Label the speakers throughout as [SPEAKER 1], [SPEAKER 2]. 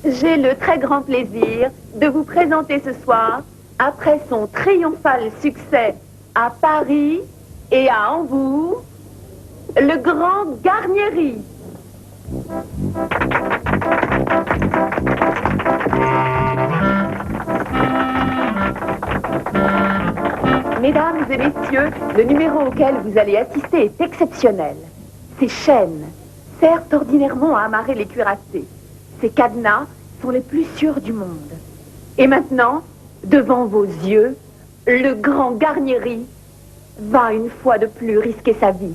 [SPEAKER 1] J'ai le très grand plaisir de vous présenter ce soir, après son triomphal succès à Paris et à Hambourg, le Grand Garnieri. Mesdames et messieurs, le numéro auquel vous allez assister est exceptionnel. Ces chaînes servent ordinairement à amarrer les cuirassés. Ces cadenas sont les plus sûrs du monde. Et maintenant, devant vos yeux, le Grand Garnieri va une fois de plus risquer sa vie.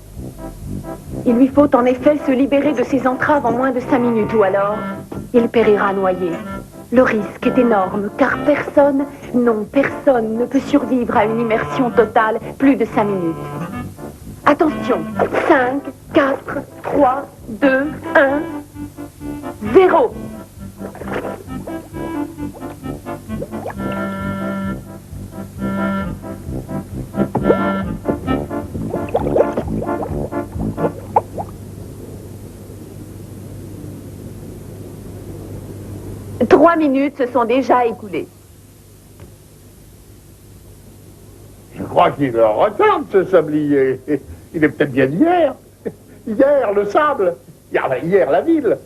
[SPEAKER 1] Il lui faut en effet se libérer de ses entraves en moins de 5 minutes, ou alors il périra noyé. Le risque est énorme, car personne, non, personne ne peut survivre à une immersion totale plus de 5 minutes. Attention, 5, 4, 3, 2, 1, 0. Trois minutes se sont déjà écoulées.
[SPEAKER 2] Je crois qu'il leur retarde, ce sablier. Il est peut-être bien hier. Hier, le sable. Hier, la ville.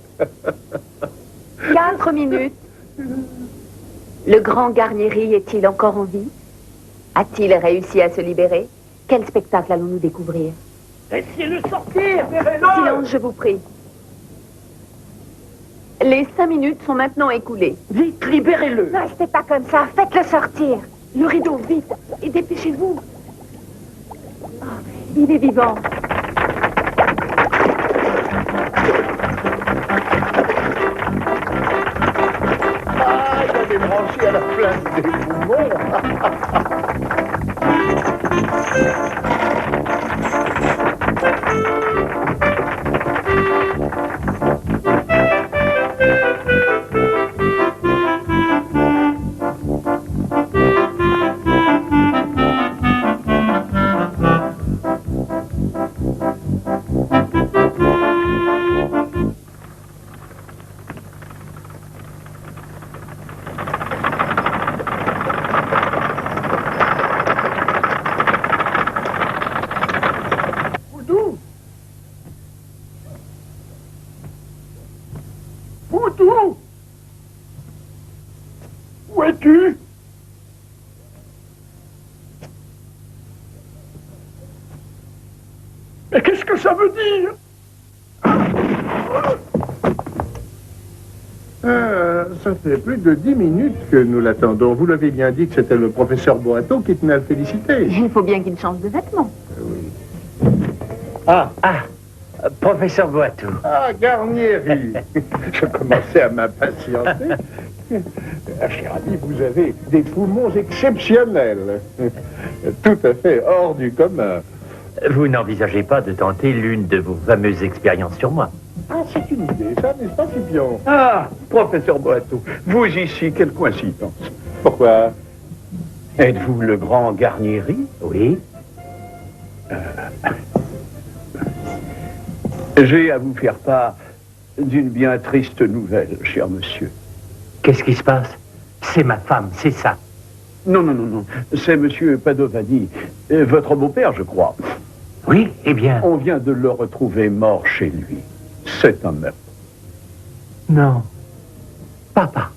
[SPEAKER 1] 4 minutes. Le Grand Garnieri est-il encore en vie? A-t-il réussi à se libérer? Quel spectacle allons-nous découvrir?
[SPEAKER 3] Laissez-le sortir, verrez-le!
[SPEAKER 1] Silence, je vous prie. Les 5 minutes sont maintenant écoulées.
[SPEAKER 3] Vite, libérez-le!
[SPEAKER 1] Ne restez pas comme ça, faites-le sortir. Le rideau, vite, et dépêchez-vous. Oh, il est vivant.
[SPEAKER 2] Ah, il a débranché à la place des poumons.
[SPEAKER 3] Boudou! Où es-tu? Mais qu'est-ce que ça veut dire?
[SPEAKER 2] Ça fait plus de 10 minutes que nous l'attendons. Vous l'avez bien dit que c'était le professeur Boato qui tenait à le féliciter.
[SPEAKER 1] Il faut bien qu'il change de vêtements.
[SPEAKER 2] Oui.
[SPEAKER 4] Professeur Boato.
[SPEAKER 2] Ah, Garnieri. Je commençais à m'impatienter. Cher ami, vous avez des poumons exceptionnels. Tout à fait hors du commun.
[SPEAKER 4] Vous n'envisagez pas de tenter l'une de vos fameuses expériences sur moi?
[SPEAKER 2] Ah, c'est une idée, ça, n'est-ce pas, Scipion?
[SPEAKER 3] Ah, professeur Boato, vous ici, quelle coïncidence.
[SPEAKER 2] Pourquoi?
[SPEAKER 3] Êtes-vous le Grand Garnieri?
[SPEAKER 4] Oui.
[SPEAKER 3] J'ai à vous faire part d'une bien triste nouvelle, cher monsieur.
[SPEAKER 4] Qu'est-ce qui se passe? C'est ma femme, c'est ça.
[SPEAKER 3] Non, c'est monsieur Padovani, votre beau-père, je crois.
[SPEAKER 4] Oui, eh bien...
[SPEAKER 3] On vient de le retrouver mort chez lui. C'est un meurtre.
[SPEAKER 4] Non. Papa.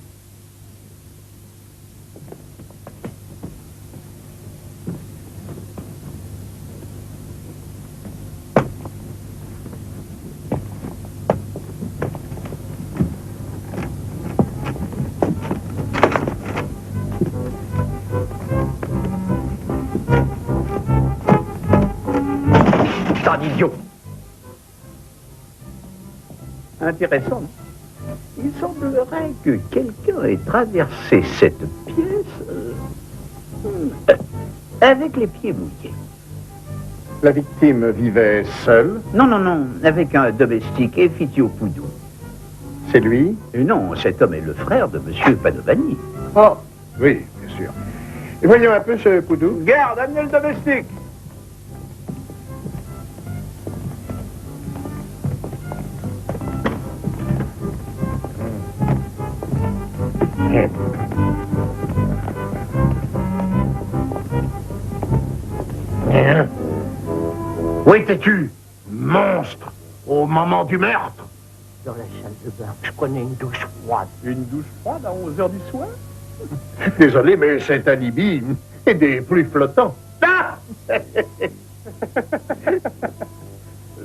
[SPEAKER 4] idiot.
[SPEAKER 3] Intéressant. Il semblerait que quelqu'un ait traversé cette pièce avec les pieds mouillés.
[SPEAKER 2] La victime vivait seule.
[SPEAKER 3] Non, non, non, avec un domestique, Efitio Poudou.
[SPEAKER 2] C'est lui?
[SPEAKER 3] Non, cet homme est le frère de Monsieur Padovani.
[SPEAKER 2] Oh, oui, bien sûr. Et voyons un peu ce Poudou.
[SPEAKER 3] Garde, amenez le domestique.
[SPEAKER 4] Où étais-tu, monstre, au moment du meurtre?
[SPEAKER 5] Dans la salle de bain, je prenais une douche froide.
[SPEAKER 3] Une douche froide à 11 h du soir?
[SPEAKER 2] Désolé, mais cet alibi est des plus flottants.
[SPEAKER 4] Ah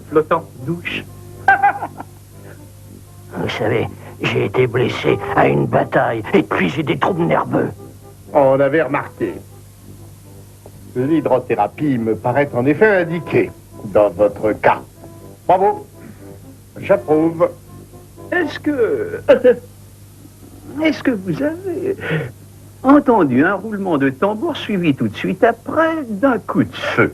[SPEAKER 4] Flottant, douche.
[SPEAKER 5] Vous savez, j'ai été blessé à une bataille et puis j'ai des troubles nerveux.
[SPEAKER 2] On avait remarqué. L'hydrothérapie me paraît en effet indiquée dans votre cas. Bravo. J'approuve.
[SPEAKER 3] Est-ce que vous avez entendu un roulement de tambour suivi tout de suite après d'un coup de feu?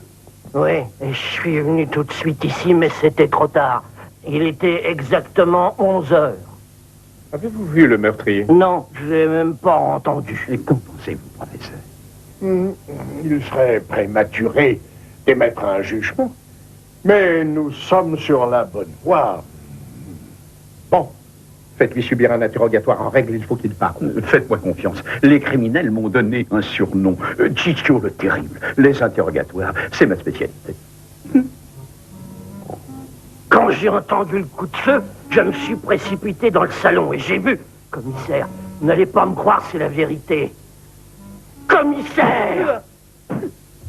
[SPEAKER 5] Oui, et je suis venu tout de suite ici, mais c'était trop tard. Il était exactement 11 heures.
[SPEAKER 2] Avez-vous vu le meurtrier?
[SPEAKER 5] Non, je l'ai même pas entendu.
[SPEAKER 3] Et qu'en pensez-vous, professeur?
[SPEAKER 2] Il serait prématuré d'émettre un jugement. Mais nous sommes sur la bonne voie. Bon, faites-lui subir un interrogatoire en règle, il faut qu'il parle.
[SPEAKER 3] Faites-moi confiance. Les criminels m'ont donné un surnom. Ciccio le Terrible. Les interrogatoires, c'est ma spécialité.
[SPEAKER 5] Quand j'ai entendu le coup de feu, je me suis précipité dans le salon et j'ai vu. Commissaire, vous n'allez pas me croire, c'est la vérité. Commissaire!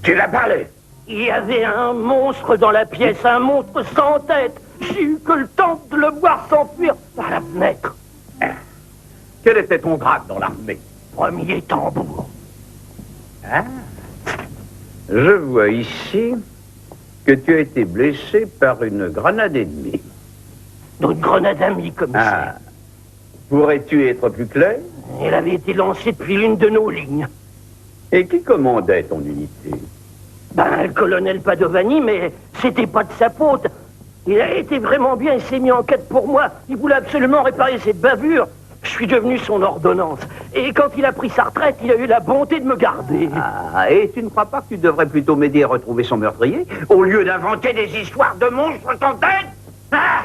[SPEAKER 4] Tu l'as parlé?
[SPEAKER 5] Il y avait un monstre dans la pièce, un monstre sans tête. J'ai eu que le temps de le voir s'enfuir par la fenêtre.
[SPEAKER 3] Quel était ton grade dans l'armée?
[SPEAKER 5] Premier tambour.
[SPEAKER 3] Ah. Je vois ici que tu as été blessé par une grenade ennemie.
[SPEAKER 5] Notre grenade amie, commissaire.
[SPEAKER 3] Ah. Pourrais-tu être plus clair?
[SPEAKER 5] Elle avait été lancée depuis l'une de nos lignes.
[SPEAKER 3] Et qui commandait ton unité?
[SPEAKER 5] Ben, le colonel Padovani, mais c'était pas de sa faute. Il a été vraiment bien, il s'est mis en quête pour moi. Il voulait absolument réparer cette bavure. Je suis devenu son ordonnance. Et quand il a pris sa retraite, il a eu la bonté de me garder.
[SPEAKER 3] Ah, et tu ne crois pas que tu devrais plutôt m'aider à retrouver son meurtrier, au lieu d'inventer des histoires de monstres sans tête?
[SPEAKER 5] Ah!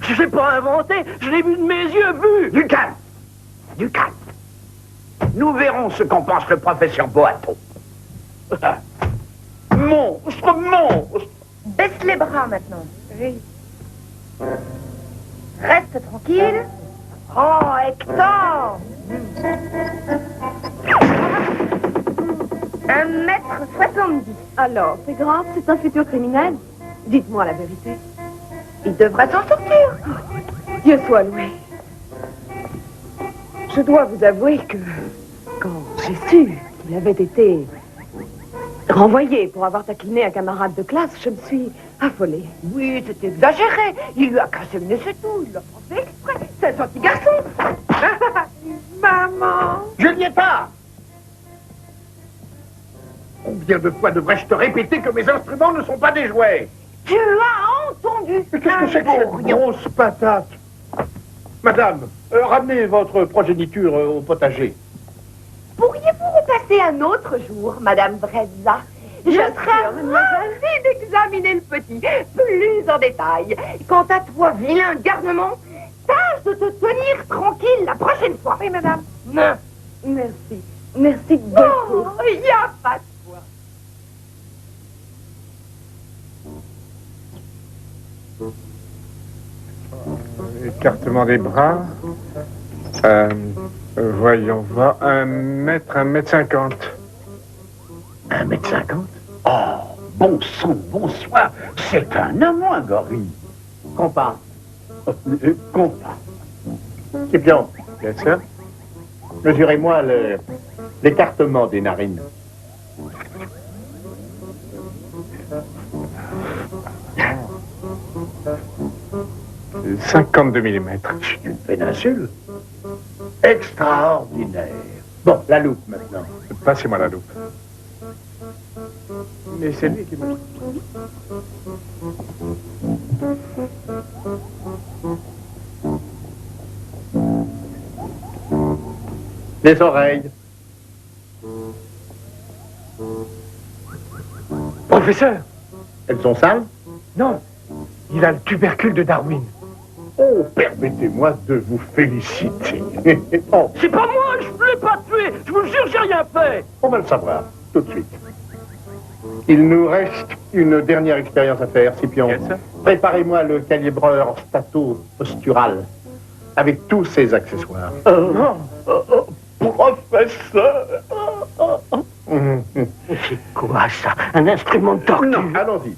[SPEAKER 5] Je l'ai pas inventé, je l'ai vu de mes yeux, vu.
[SPEAKER 3] Du calme! Du calme! Nous verrons ce qu'en pense le professeur Boato. Monstre, monstre!
[SPEAKER 6] Baisse les bras maintenant. Oui. Reste tranquille. Oh, Hector! 1,70 m.
[SPEAKER 1] Alors, c'est grave, c'est un futur criminel? Dites-moi la vérité.
[SPEAKER 6] Il devra s'en sortir.
[SPEAKER 1] Dieu soit loué. Je dois vous avouer que quand j'ai su qu'il avait été renvoyé pour avoir taquiné un camarade de classe, je me suis affolée.
[SPEAKER 6] Oui, c'est exagéré. Il lui a cassé le nez, c'est tout. Il l'a pas fait exprès. C'est un gentil garçon. Maman!
[SPEAKER 2] Julieta! Combien de fois devrais-je te répéter que mes instruments ne sont pas des jouets?
[SPEAKER 6] Tu as entendu?
[SPEAKER 2] Mais qu'est-ce que c'est que cette grosse patate? Madame, ramenez votre progéniture au potager.
[SPEAKER 6] Pourriez-vous repasser un autre jour, Madame Brezza? Je serais ravie d'examiner le petit plus en détail. Quant à toi, vilain garnement, tâche de te tenir tranquille la prochaine fois. Oui, madame. Non.
[SPEAKER 1] Merci. Merci beaucoup.
[SPEAKER 6] Oh, il n'y a pas de quoi.
[SPEAKER 2] Écartement des bras. Voyons voir. 1,50 m.
[SPEAKER 3] 1,50 m? Oh, bon sang, bonsoir. C'est un homme, un gorille.
[SPEAKER 5] Compas.
[SPEAKER 3] Compas.
[SPEAKER 2] Scipion, bien sûr. Mesurez-moi l'écartement des narines.
[SPEAKER 7] 52 mm.
[SPEAKER 2] C'est une péninsule. Extraordinaire. Bon, la loupe maintenant.
[SPEAKER 7] Passez-moi la loupe. Mais c'est lui qui me...
[SPEAKER 2] Les oreilles.
[SPEAKER 7] Professeur!
[SPEAKER 2] Elles sont sales?
[SPEAKER 7] Non, il a le tubercule de Darwin.
[SPEAKER 2] Oh, permettez-moi de vous féliciter. Oh,
[SPEAKER 5] C'est pas moi, je ne l'ai pas tué. Je vous jure, j'ai rien fait.
[SPEAKER 2] on va le savoir, tout de suite. Il nous reste une dernière expérience à faire, Scipion.
[SPEAKER 7] Yes, sir.
[SPEAKER 2] Préparez-moi le calibreur stato-postural, avec tous ses accessoires. Professeur!
[SPEAKER 5] C'est quoi ça? Un instrument de torture?
[SPEAKER 2] Non, allons-y.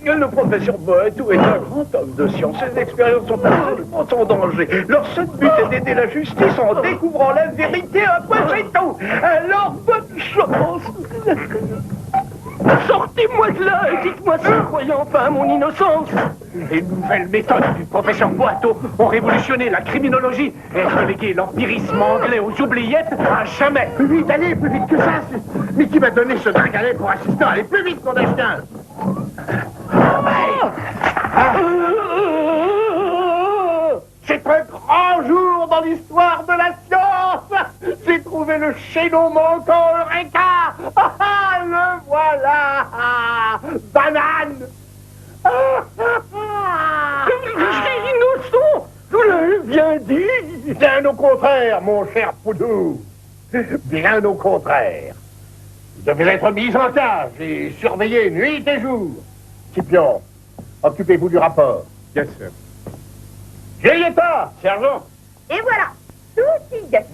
[SPEAKER 3] Le professeur Boatou est un grand homme de science. Ses expériences sont absolument sans danger. Leur seul but est d'aider la justice en découvrant la vérité. Après, c'est tout. Alors, bonne chance.
[SPEAKER 5] Sortez-moi de là et dites-moi si vous croyez enfin à mon innocence.
[SPEAKER 7] Les nouvelles méthodes du professeur Boato ont révolutionné la criminologie et relégué l'empirisme anglais aux oubliettes à jamais.
[SPEAKER 2] Plus vite, allez, plus vite que ça. Mais qui m'a donné ce dragalet pour assistant? Allez plus vite, mon chien. C'est un grand jour dans l'histoire de la science. J'ai trouvé le chaînon manquant Eureka. Le voilà. Banane.
[SPEAKER 5] J'ai innocent. Je vous l'avais bien dit.
[SPEAKER 2] Bien au contraire, mon cher Poudou. Bien au contraire. Vous devez être mis en cage et surveillé nuit et jour. Scipion, occupez-vous du rapport.
[SPEAKER 7] Yes, sir.
[SPEAKER 2] Vieilletta, sergent.
[SPEAKER 6] Et voilà, tout y est.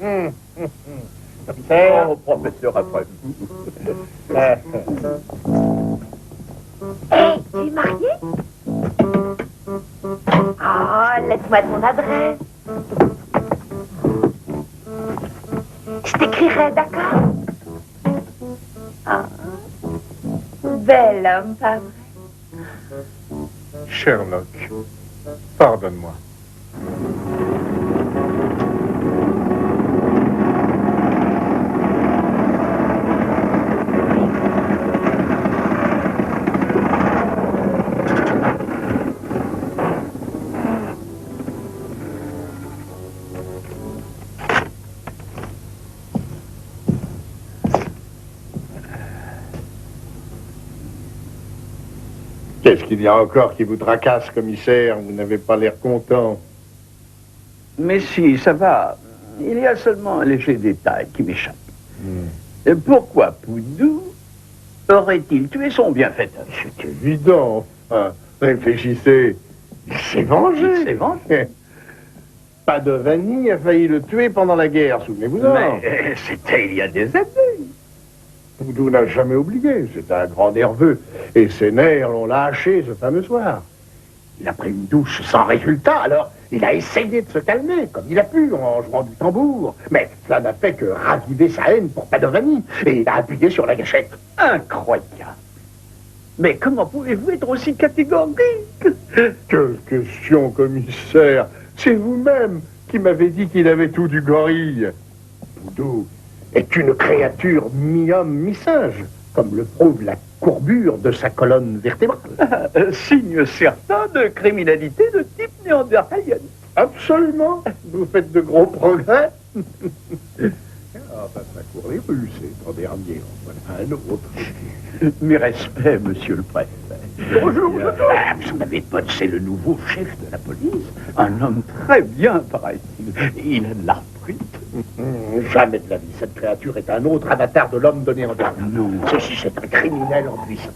[SPEAKER 2] Commissaire.
[SPEAKER 3] Oh, professeur, après vous.
[SPEAKER 6] Hé, tu es marié? Ah, laisse-moi ton adresse. Je t'écrirai, d'accord? Ah, bel homme, pas vrai?
[SPEAKER 7] Sherlock, pardonne-moi.
[SPEAKER 2] Qu'est-ce qu'il y a encore qui vous tracasse, commissaire? Vous n'avez pas l'air content.
[SPEAKER 3] Mais si, ça va. Il y a seulement un léger détail qui m'échappe. Et pourquoi Poudou aurait-il tué son bienfaiteur?
[SPEAKER 2] C'est évident. Enfin, réfléchissez. Il s'est vengé.
[SPEAKER 3] Il s'est vengé.
[SPEAKER 2] Padovani a failli le tuer pendant la guerre, souvenez-vous-en.
[SPEAKER 3] Mais c'était il y a des années.
[SPEAKER 2] Poudou n'a jamais oublié. C'est un grand nerveux. Et ses nerfs l'ont lâché ce fameux soir. Il a pris une douche sans résultat, alors il a essayé de se calmer, comme il a pu, en jouant du tambour. Mais cela n'a fait que raviver sa haine pour Padovani. Et il a appuyé sur la gâchette.
[SPEAKER 3] Incroyable. Mais comment pouvez-vous être aussi catégorique?
[SPEAKER 2] Quelle question, commissaire. C'est vous-même qui m'avez dit qu'il avait tout du gorille. Poudou est une créature mi-homme, mi-singe, comme le prouve la courbure de sa colonne vertébrale.
[SPEAKER 3] Signe certain de criminalité de type néandertalien.
[SPEAKER 2] Absolument. Vous faites de gros progrès. Ah, bah, ça court les rues, c'est en dernier. En voilà un autre.
[SPEAKER 3] Mes respects, monsieur le préfet.
[SPEAKER 2] Bonjour,
[SPEAKER 3] Vous avez pas, c'est le nouveau chef de la police. Un homme très bien, paraît-il. Il a de l'art brut.
[SPEAKER 2] Jamais de la vie. Cette créature est un autre avatar de l'homme donné en dernier.
[SPEAKER 3] Non.
[SPEAKER 2] Ceci, c'est un criminel en puissance.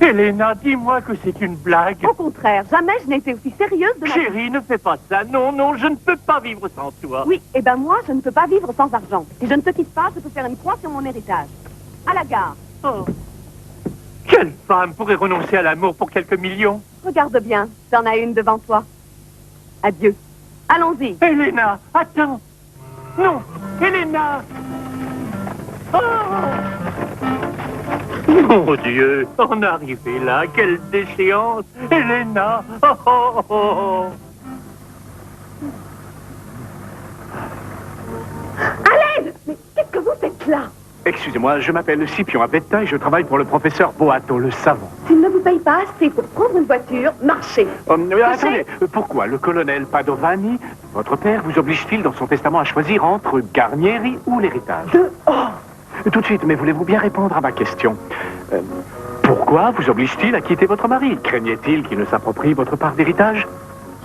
[SPEAKER 7] Helena, dis-moi que c'est une blague.
[SPEAKER 1] Au contraire, jamais je n'ai été aussi sérieuse de ma vie.
[SPEAKER 7] Chérie, ne fais pas ça. Non, non, je ne peux pas vivre sans toi.
[SPEAKER 1] Oui, et ben moi, je ne peux pas vivre sans argent. Si je ne te quitte pas, je peux faire une croix sur mon héritage. À la gare.
[SPEAKER 7] Oh. Quelle femme pourrait renoncer à l'amour pour quelques millions?
[SPEAKER 1] Regarde bien, t'en as une devant toi. Adieu. Allons-y.
[SPEAKER 7] Helena, attends. Non, Helena. Oh.
[SPEAKER 4] Mon Dieu, en arriver là, quelle déchéance! Helena! Oh, oh, oh, oh.
[SPEAKER 1] À l'aide! Mais qu'est-ce que vous faites là?
[SPEAKER 7] Excusez-moi, je m'appelle Scipion Abetta et je travaille pour le professeur Boato, le savant.
[SPEAKER 1] S'il ne vous paye pas assez pour prendre une voiture, marchez.
[SPEAKER 7] Attendez, pourquoi le colonel Padovani, votre père, vous oblige-t-il dans son testament à choisir entre Garnieri ou l'héritage? Tout de suite, mais voulez-vous bien répondre à ma question? Pourquoi vous oblige-t-il à quitter votre mari? Craignait-il qu'il ne s'approprie votre part d'héritage?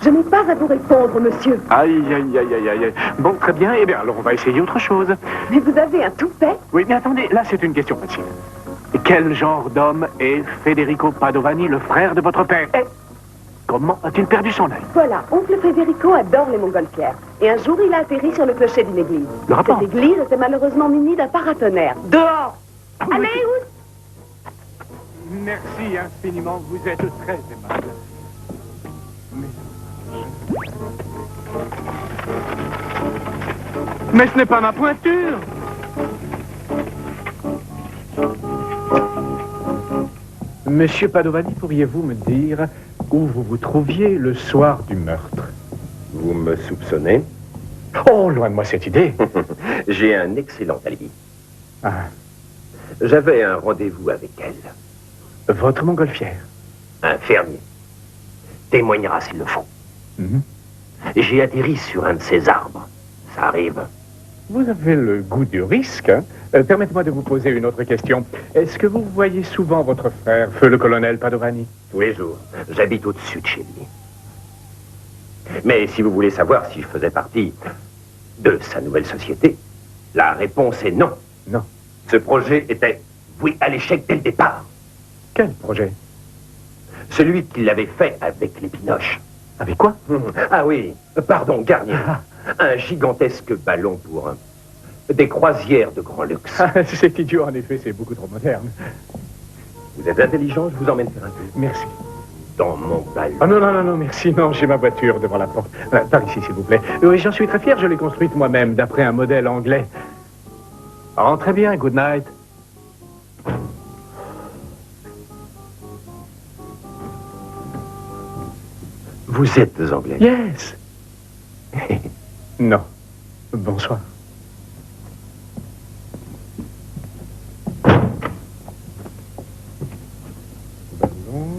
[SPEAKER 1] Je n'ai pas à vous répondre, monsieur.
[SPEAKER 7] Aïe, aïe, aïe, aïe, aïe. Bon, très bien. Eh bien, alors on va essayer autre chose.
[SPEAKER 1] Mais vous avez un toupet?
[SPEAKER 7] Oui, mais attendez, là c'est une question facile. Quel genre d'homme est Federico Padovani, le frère de votre père? Comment a-t-il perdu son œil?
[SPEAKER 1] Voilà, oncle Federico adore les montgolfières. Et un jour, il a atterri sur le clocher d'une église.
[SPEAKER 7] Le rapport?
[SPEAKER 1] Cette église était malheureusement munie d'un paratonnerre. Dehors! Allez, où?
[SPEAKER 7] Merci infiniment, vous êtes très aimable. Mais ce n'est pas ma pointure! Monsieur Padovani, pourriez-vous me dire où vous vous trouviez le soir du meurtre?
[SPEAKER 8] Vous me soupçonnez?
[SPEAKER 7] Oh, loin de moi cette idée!
[SPEAKER 8] J'ai un excellent alibi.
[SPEAKER 7] Ah,
[SPEAKER 8] J'avais un rendez-vous avec elle.
[SPEAKER 7] votre montgolfière.
[SPEAKER 8] Un fermier. Témoignera s'il le faut.
[SPEAKER 7] Mhm.
[SPEAKER 8] J'ai atterri sur un de ces arbres. Ça arrive.
[SPEAKER 7] Vous avez le goût du risque, hein? Permettez-moi de vous poser une autre question. Est-ce que vous voyez souvent votre frère, feu le colonel Padovani?
[SPEAKER 8] Tous les jours. J'habite au-dessus de chez lui. Mais si vous voulez savoir si je faisais partie de sa nouvelle société, la réponse est non.
[SPEAKER 7] Non.
[SPEAKER 8] Ce projet était voué à l'échec dès le départ.
[SPEAKER 7] Quel projet?
[SPEAKER 8] Celui qu'il avait fait avec les Pinoches.
[SPEAKER 7] Avec quoi?
[SPEAKER 8] Ah oui, pardon, Garnier. Un gigantesque ballon pour des croisières de grand luxe.
[SPEAKER 7] C'est idiot, en effet, c'est beaucoup trop moderne.
[SPEAKER 8] Vous êtes intelligent, je vous emmène faire un tour.
[SPEAKER 7] Merci.
[SPEAKER 8] Dans mon ballon.
[SPEAKER 7] Ah non, non, non, non, merci, non, j'ai ma voiture devant la porte. Par ici, s'il vous plaît. Oui, j'en suis très fier, je l'ai construite moi-même, d'après un modèle anglais. Rentrez bien, good night.
[SPEAKER 8] Vous êtes anglais.
[SPEAKER 7] Yes. Non. Bonsoir.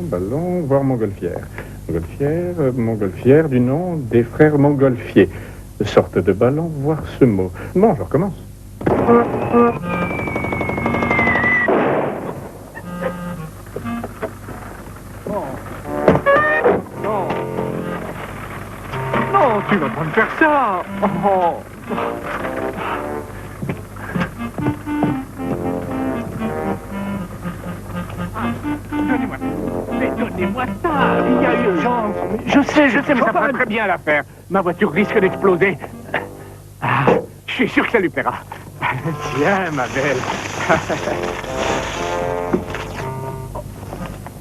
[SPEAKER 7] Ballon, voir montgolfière. Montgolfière du nom des frères Montgolfier. Sorte de ballon, voir ce mot. Bon, je recommence. Non, tu vas pas me faire ça. Oh. Donnez-moi. Mais donnez-moi ça. Il y a urgence. Je sais, mais ça fera très bien l'affaire. Ma voiture risque d'exploser. Ah, je suis sûr que ça lui plaira. Tiens, ma belle.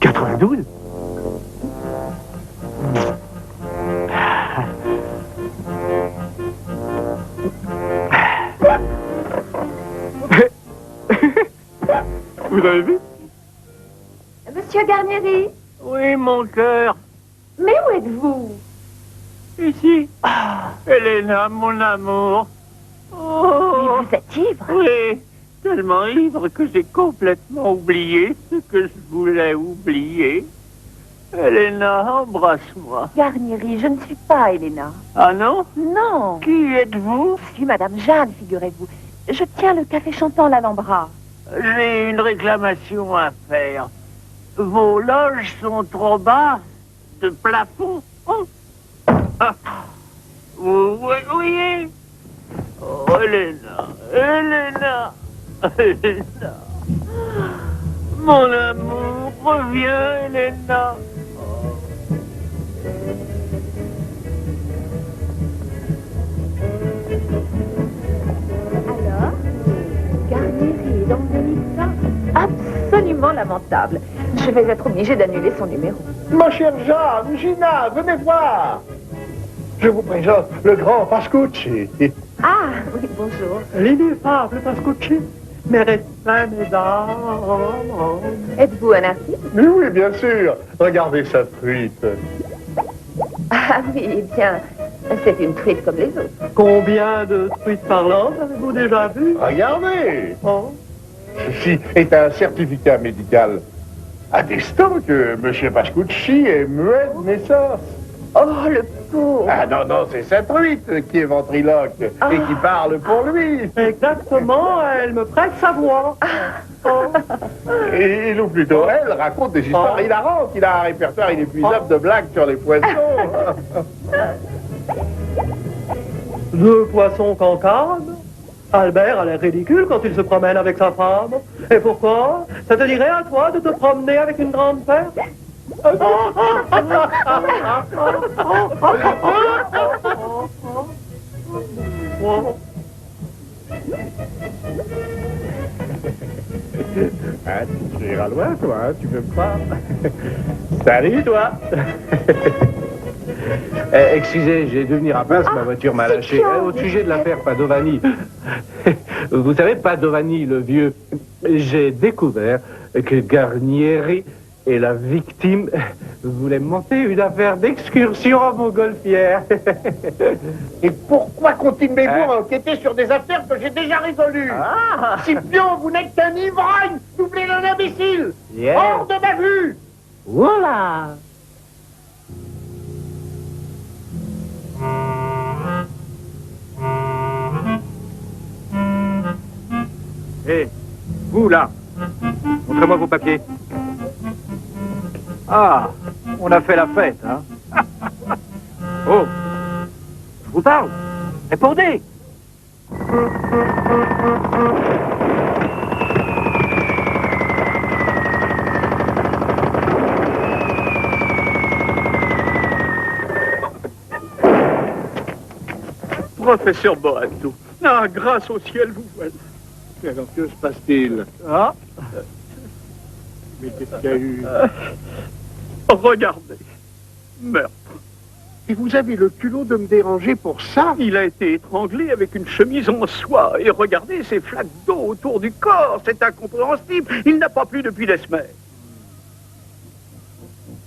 [SPEAKER 7] 92? Vous avez vu?
[SPEAKER 1] Monsieur Garnieri,
[SPEAKER 4] Oui, mon cœur.
[SPEAKER 1] mais où êtes-vous?
[SPEAKER 4] Ici. Helena, mon amour. Oh.
[SPEAKER 1] Vous êtes ivre?
[SPEAKER 4] Oui, tellement ivre que j'ai complètement oublié ce que je voulais oublier. Helena, embrasse-moi.
[SPEAKER 1] Garnieri, je ne suis pas Helena.
[SPEAKER 4] Ah non?
[SPEAKER 1] Non,
[SPEAKER 4] Qui êtes-vous?
[SPEAKER 1] je suis Madame Jeanne, figurez-vous. Je tiens le café chantant l'Alhambra.
[SPEAKER 4] J'ai une réclamation à faire. Vos loges sont trop basses de plafond. Oh. Ah. Vous voyez? Oh, Helena, Helena, Helena. Mon amour, reviens, Helena.
[SPEAKER 1] Alors, Garnieri est dans un état absolument lamentable. Je vais être obligée d'annuler son numéro.
[SPEAKER 3] Ma chère Jeanne, Gina, venez voir. Je vous présente le grand Pascucci.
[SPEAKER 1] Ah, oui, bonjour.
[SPEAKER 3] L'ineffable Pascucci. Mes respects, mesdames.
[SPEAKER 1] Êtes-vous un artiste?
[SPEAKER 2] Mais oui, bien sûr. Regardez sa truite.
[SPEAKER 1] Ah oui, eh bien, c'est une truite comme les autres.
[SPEAKER 3] Combien de truites parlantes avez-vous déjà vu?
[SPEAKER 2] Regardez.
[SPEAKER 3] Oh.
[SPEAKER 2] Ceci est un certificat médical attestant que M. Pascucci est muet de naissance.
[SPEAKER 1] Oh, le pauvre!
[SPEAKER 2] Ah non, non, c'est sa truite qui est ventriloque et qui parle pour lui.
[SPEAKER 3] Exactement, elle me prête sa voix.
[SPEAKER 2] Et ou plutôt, elle raconte des histoires hilarantes. Il a un répertoire inépuisable de blagues sur les poissons.
[SPEAKER 3] Deux poissons cancades. Albert a l'air ridicule quand il se promène avec sa femme. Et pourquoi? Ça te dirait à toi de te promener avec une grande perche?
[SPEAKER 2] Ah, tu iras loin, toi, hein, tu veux me croire. Salut, toi.
[SPEAKER 9] Excusez, j'ai dû venir à passe, ma voiture m'a lâché. Au sujet de l'affaire Padovani. Vous savez, Padovani, le vieux, j'ai découvert que Garnieri et la victime voulaient monter une affaire d'excursion à Montgolfière.
[SPEAKER 2] Et pourquoi continuez-vous à enquêter sur des affaires que j'ai déjà résolues? Scipion, vous n'êtes qu'un ivrogne, doublé d'un imbécile. Hors de ma vue.
[SPEAKER 9] Voilà.
[SPEAKER 7] Hé, vous là, montrez-moi vos papiers. Ah, on a fait la fête, hein. Oh, je vous parle. Répondez.
[SPEAKER 4] Professeur Boato, ah, grâce au ciel, vous voilà.
[SPEAKER 2] Alors, que se passe-t-il?
[SPEAKER 4] Ah,
[SPEAKER 2] Mais qu'est-ce qu'il y a eu?
[SPEAKER 4] regardez, meurtre.
[SPEAKER 2] Et vous avez le culot de me déranger pour ça?
[SPEAKER 4] Il a été étranglé avec une chemise en soie. Et regardez ces flaques d'eau autour du corps. C'est incompréhensible. Il n'a pas plu depuis des semaines.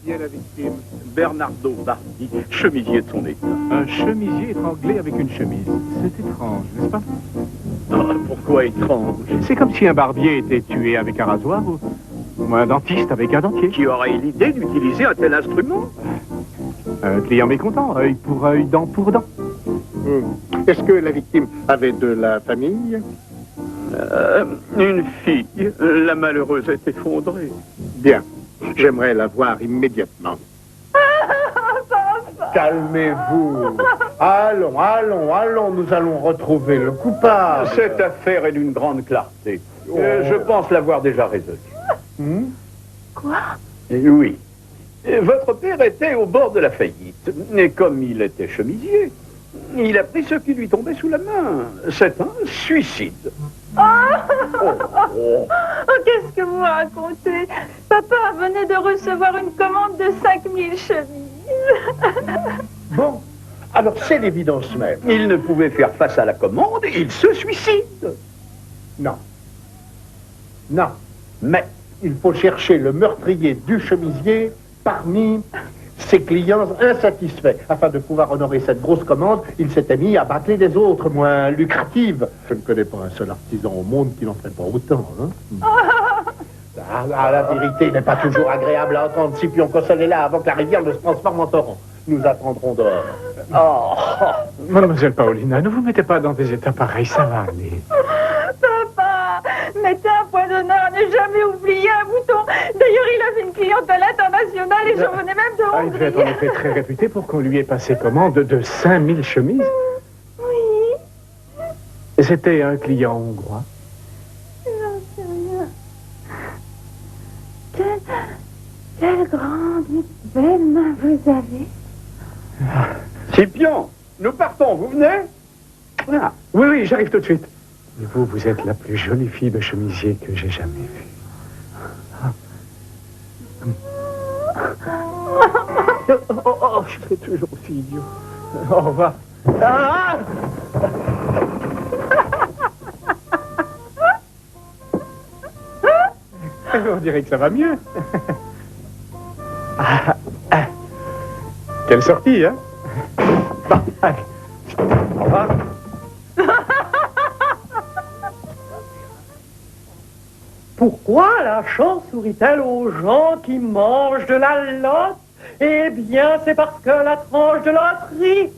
[SPEAKER 2] Qui est la victime?
[SPEAKER 4] Bernardo Bardi, chemisier de son état.
[SPEAKER 7] Un chemisier étranglé avec une chemise. C'est étrange, n'est-ce pas?
[SPEAKER 4] Ah, pourquoi étrange?
[SPEAKER 7] C'est comme si un barbier était tué avec un rasoir ou un dentiste avec un dentier.
[SPEAKER 4] Qui aurait eu l'idée d'utiliser un tel instrument?
[SPEAKER 7] Un client mécontent, œil pour œil, dent pour dent.
[SPEAKER 2] Est-ce que la victime avait de la famille?
[SPEAKER 4] Une fille. La malheureuse est effondrée.
[SPEAKER 2] Bien. J'aimerais la voir immédiatement. Calmez-vous. Allons, allons, allons, nous allons retrouver le coupable.
[SPEAKER 3] Cette affaire est d'une grande clarté. Je pense l'avoir déjà résolue.
[SPEAKER 1] Quoi?
[SPEAKER 3] Oui. Votre père était au bord de la faillite. Et comme il était chemisier, il a pris ce qui lui tombait sous la main. C'est un suicide.
[SPEAKER 10] Qu'est-ce que vous racontez? Papa venait de recevoir une commande de 5000 chemises.
[SPEAKER 2] Bon, alors c'est l'évidence même.
[SPEAKER 3] Il ne pouvait faire face à la commande et il se suicide.
[SPEAKER 2] Non. Non. Mais il faut chercher le meurtrier du chemisier parmi ses clients insatisfaits. Afin de pouvoir honorer cette grosse commande, il s'était mis à bâcler des autres moins lucratives. Je ne connais pas un seul artisan au monde qui n'en fait pas autant. Hein. La vérité n'est pas toujours agréable à entendre. Scipion, consolez-la avant que la rivière ne se transforme en torrent. Nous attendrons dehors.
[SPEAKER 7] Mademoiselle Paolina, ne vous mettez pas dans des états pareils, ça va aller.
[SPEAKER 10] Papa, médecin empoisonneur, ne jamais oublier un bouton. D'ailleurs, il avait une clientèle internationale et je venais même de
[SPEAKER 7] Il
[SPEAKER 10] Hongrie.
[SPEAKER 7] devait être en effet très réputé pour qu'on lui ait passé commande de 5000 chemises.
[SPEAKER 10] Oui,
[SPEAKER 7] C'était un client hongrois.
[SPEAKER 10] j'en sais rien. Quelle grande et belle main vous avez.
[SPEAKER 3] Scipion, nous partons, vous venez?
[SPEAKER 7] Ah, oui, j'arrive tout de suite. Et vous, vous êtes la plus jolie fille de chemisier que j'ai jamais vue. Je fais toujours aussi idiot. Au revoir. On dirait que ça va mieux. Quelle sortie, hein? Bon, allez. Au revoir.
[SPEAKER 5] Pourquoi la chance sourit-elle aux gens qui mangent de la lotte? Eh bien, c'est parce que la tranche de loterie...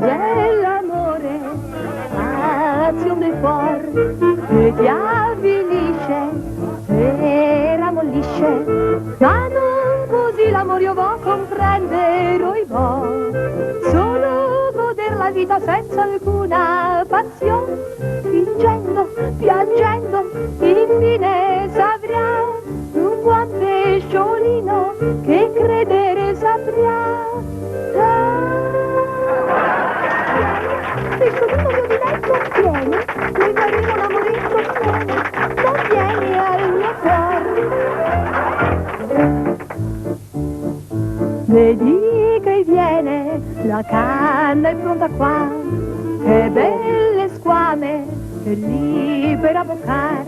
[SPEAKER 10] Dell'amore, azione forte che ti avvilisce e rammollisce, ma non così l'amore io vo comprendere, oi vo solo goder la vita senza alcuna passione, fingendo, piangendo, infine saprà un buon pesciolino che credere saprà. Pesciolino mio diletto, vieni, noi faremo l'amoretto insieme, ma vieni al mio cuore. Vedi che viene, la canna è pronta qua, che belle squame, che libera boccar.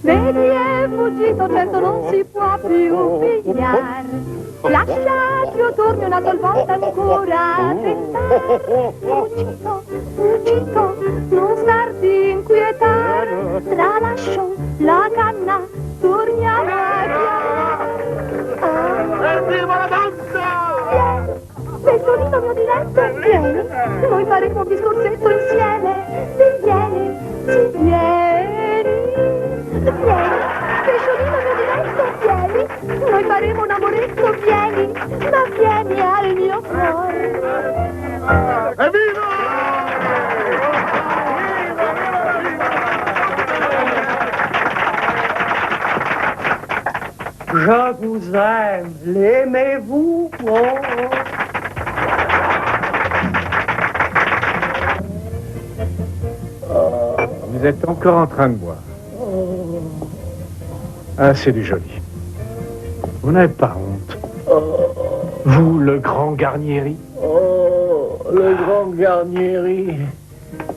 [SPEAKER 10] Vedi è fuggito, certo non si può più pigliare. Lascia che io torni una sol volta ancora a tentare. Fuggito, fuggito, non starti inquietare. Tralascio la canna, torniamo a chiamare.
[SPEAKER 3] Viva la danza!
[SPEAKER 10] Pesciolino mio diletto, vieni, noi faremo un discorsetto insieme. Vieni, sì, vieni, vieni. Pesciolino mio diletto, vieni, noi faremo un amoretto, vieni, ma vieni al mio cuore.
[SPEAKER 3] Evviva!
[SPEAKER 5] Je vous aime, l'aimez-vous? Oh.
[SPEAKER 7] Vous êtes encore en train de boire. Ah, c'est du joli. Vous n'avez pas honte. Vous, le grand Garnieri.
[SPEAKER 4] Oh, le grand Garnieri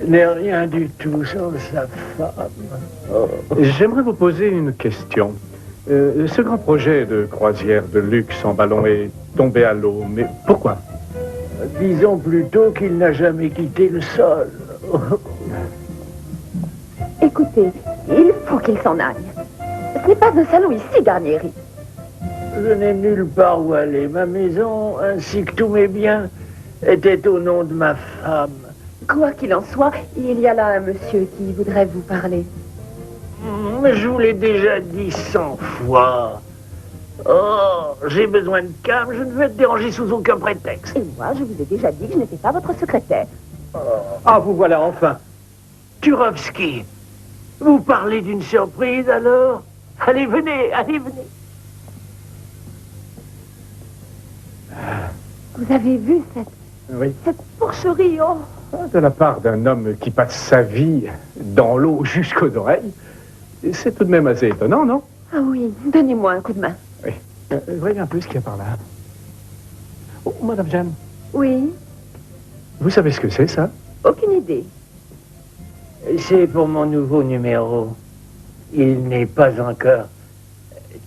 [SPEAKER 4] n'est rien du tout sans sa femme. Oh.
[SPEAKER 7] J'aimerais vous poser une question. Ce grand projet de croisière de luxe en ballon est tombé à l'eau, mais pourquoi?
[SPEAKER 4] Disons plutôt qu'il n'a jamais quitté le sol.
[SPEAKER 1] Écoutez, il faut qu'il s'en aille. Ce n'est pas un salon ici, Garnieri.
[SPEAKER 4] Je n'ai nulle part où aller. Ma maison, ainsi que tous mes biens, étaient au nom de ma femme.
[SPEAKER 1] Quoi qu'il en soit, il y a là un monsieur qui voudrait vous parler.
[SPEAKER 4] Mais je vous l'ai déjà dit 100 fois. Oh, j'ai besoin de calme, je ne veux être dérangé sous aucun prétexte.
[SPEAKER 1] Et moi, je vous ai déjà dit que je n'étais pas votre secrétaire.
[SPEAKER 5] Ah, vous voilà enfin.
[SPEAKER 4] Turovsky, vous parlez d'une surprise alors? Allez, venez, allez, venez.
[SPEAKER 1] Vous avez vu
[SPEAKER 7] Oui.
[SPEAKER 1] cette porcherie, oh.
[SPEAKER 7] De la part d'un homme qui passe sa vie dans l'eau jusqu'aux oreilles, c'est tout de même assez étonnant, non?
[SPEAKER 1] Ah oui, donnez-moi un coup de main.
[SPEAKER 7] Oui. Voyez un peu ce qu'il y a par là. Oh, Madame Jeanne,
[SPEAKER 1] Oui,
[SPEAKER 7] vous savez ce que c'est, ça?
[SPEAKER 1] aucune idée.
[SPEAKER 4] C'est pour mon nouveau numéro. Il n'est pas encore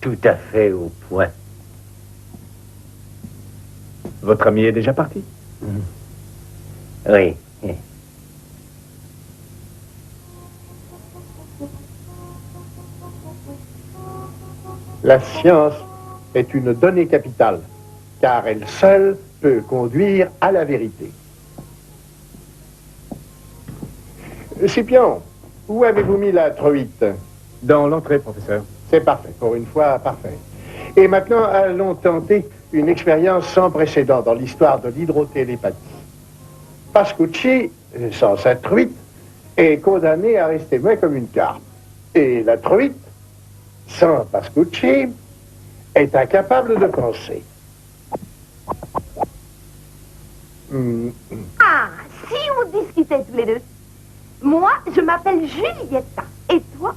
[SPEAKER 4] tout à fait au point.
[SPEAKER 7] Votre ami est déjà parti?
[SPEAKER 4] Oui.
[SPEAKER 2] La science est une donnée capitale, car elle seule peut conduire à la vérité. Scipion, où avez-vous mis la truite?
[SPEAKER 7] Dans l'entrée, professeur.
[SPEAKER 2] C'est parfait, pour une fois, parfait. Et maintenant, allons tenter une expérience sans précédent dans l'histoire de l'hydrotélépathie. Pascucci, sans sa truite, est condamné à rester muet comme une carpe. Et la truite, sans Pascucci, est incapable de penser.
[SPEAKER 6] Ah, si on discutait tous les deux. Moi, je m'appelle Julietta. Et toi?